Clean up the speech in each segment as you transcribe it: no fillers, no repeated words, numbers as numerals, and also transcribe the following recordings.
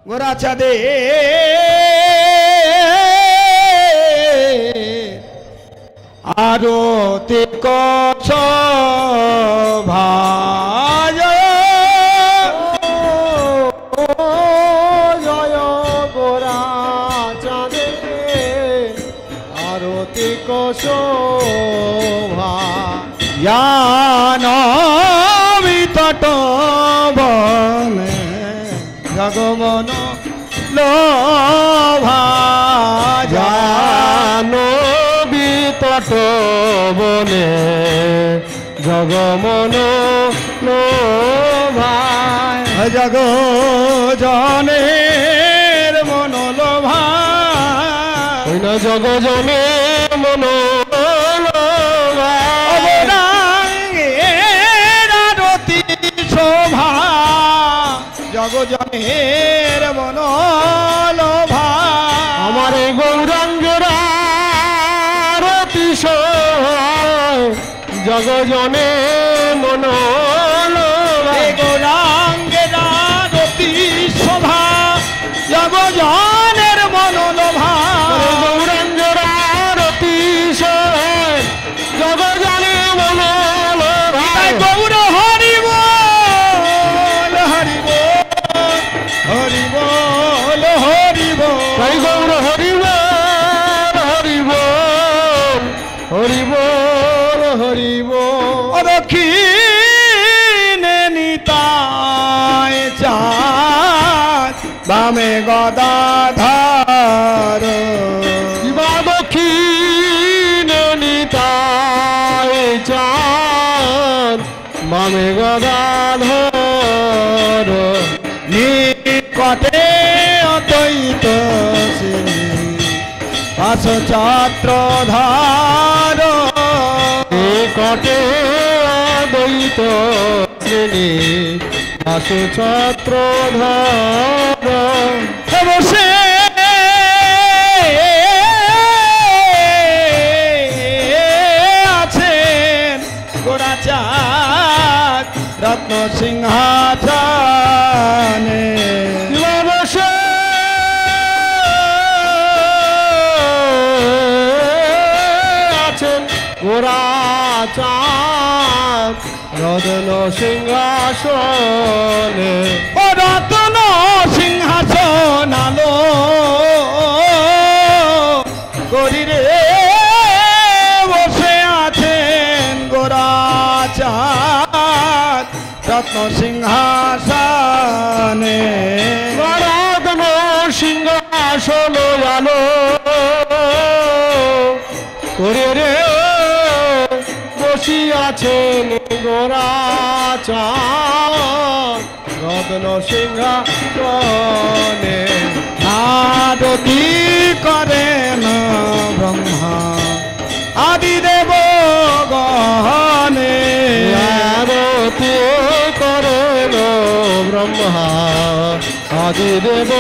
গোরা চাঁদে আরতি কছ ভাজ জয় গোরা চাঁদে আরতি কছ জ্ঞান বিতট বনে জগমন লোভা জ্ঞান বিতট বনে জগমন লোভায় জগ জনের মনোলোভা জগ জনে মন অবরাঙ্গের শোভা জগ জনের মনোলোভা আমার গৌরাঙ্গের আরতি জগ জনে মন গৌরাঙ্গের আরতি শোভা জগ জনের মনোলোভা গৌরাঙ্গের আরতি জগ জনে মন গৌর হরি বল হরি বল হরি বল হরি বল গৌর হরি বল হরি বল হরি বল হরি বল দক্ষিণে নিতায় চাঁদ বামে গদাধর দক্ষিণ নিতায় চাঁদ বামে গদাধর নিকটে অদ্বৈত পাশ ছত্রধার নিকটে অদ্বৈত শ্রেণী পাশু ছত্রধার বসে আছেন গোরা চাঁদ রত্ন সিংহাসনে বসে আছেন গোরা চাঁদ রত্ন সিংহাসনে ও রত্ন সিংহাসন আলো করি রে বসে আছেন গোরা চাঁদ রত্ন সিংহাসনে রত্ন সিংহাসন আলো করে রে বসিয়াছেন গোরা চাঁদ রত্ন সিংহাসনে আরতি করেন ব্রহ্মা আদিদেব গহনে আরতি করেন ব্রহ্মা আদিদেব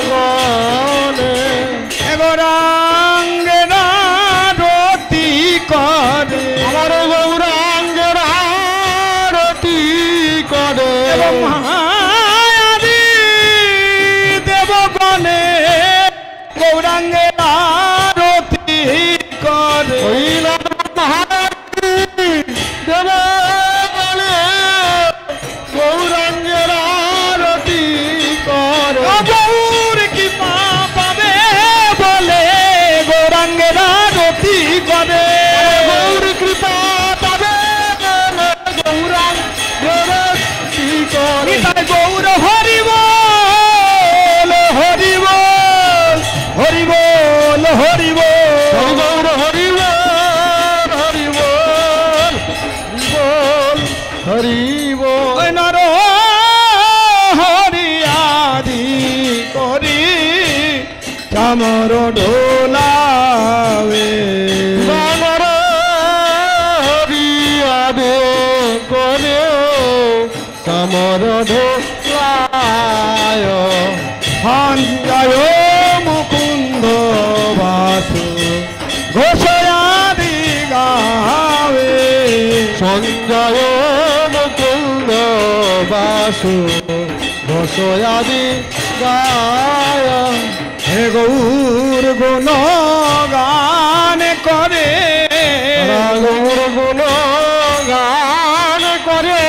গণে গৌরাঙ্গের আরতি করে আমার গৌরাঙ্গের আরতি করে আদি দেবগণে গৌরাঙ্গের আরতি করে দেব গৌরাঙ্গের আরতি করে গৌর কৃপা পাবে বলে গৌরাঙ্গের আরতি করে গৌর কৃপা পাবে গৌরাঙ্গের আরতি করে গৌর হরি বল হরি বল হরি বল হরি বল গৌর হরি বল হরি বল হরি বল নর হরি আদি করি চামর ঢোলাবে বানর হরি আদে করে চামর ঢোলায় সঞ্জয় মুকুন্দ বাসু ঘোষয়াদি গাবে সঞ্জয় মুকুন্দ বাসু ঘোষয়াদি গায় হে গৌর গুণ গান করে গৌর গুণ গান করে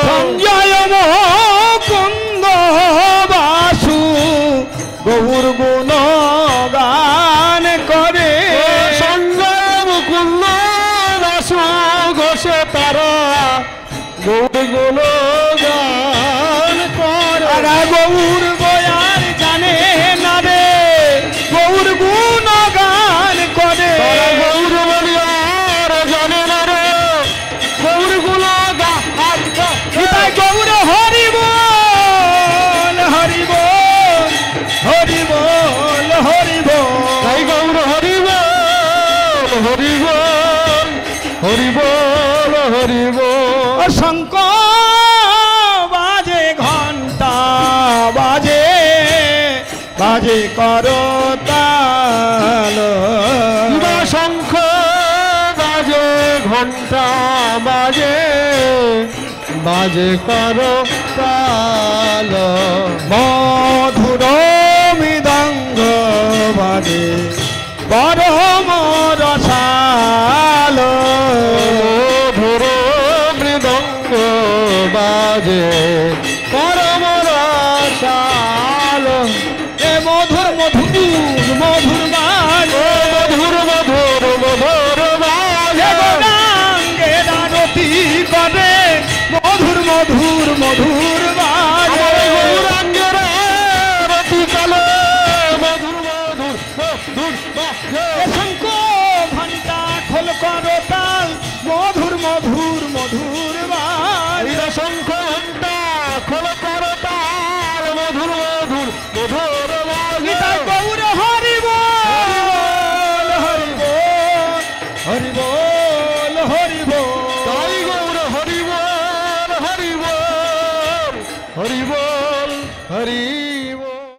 সঞ্জয় মুকুন্দ বাসু গৌর গুণ গান করে সঞ্জয় মুকুন্দ দাসু ঘোষে তারা গৌর গুণ গান করে তারা গৌর বয়ার জানে না রে গৌর গুণ গান করে তারা গৌর বলিয়ার জানে না রে গৌর গুণ গান নিতাই গৌর হরি বল হরি বল হরি বল হরি বল তাই গৌর হরি বল হরি বল হরি বল হরি বল শঙ্খ বাজে ঘন্টা বাজে বাজে করতাল শঙ্খ বাজে ঘন্টা বাজে বাজে করো তাল মধুর মৃদঙ্গ বাজে পরম রসাল মধুর মৃদঙ্গ বাজে পরম রসাল এ মধুর মধুর মধুর বাজে মধুর মধুর মধুর বাজে গৌরাঙ্গে দানতি করে মধুর মধুর মধুর বাজে গৌরাঙ্গের রতি কালে মধুর মধুর মধুর বাজে এ শঙ্খ ঘন্টা খোল করো তাল মধুর মধুর মধুর বাজে শঙ্খ ঘন্টা খোল করো তার মধুর মধুর মধুর নিতাই গৌর হরি বল হরি বল হরি বল হরি বল তাই গৌর হরি বল হরি বল হরি বল হরি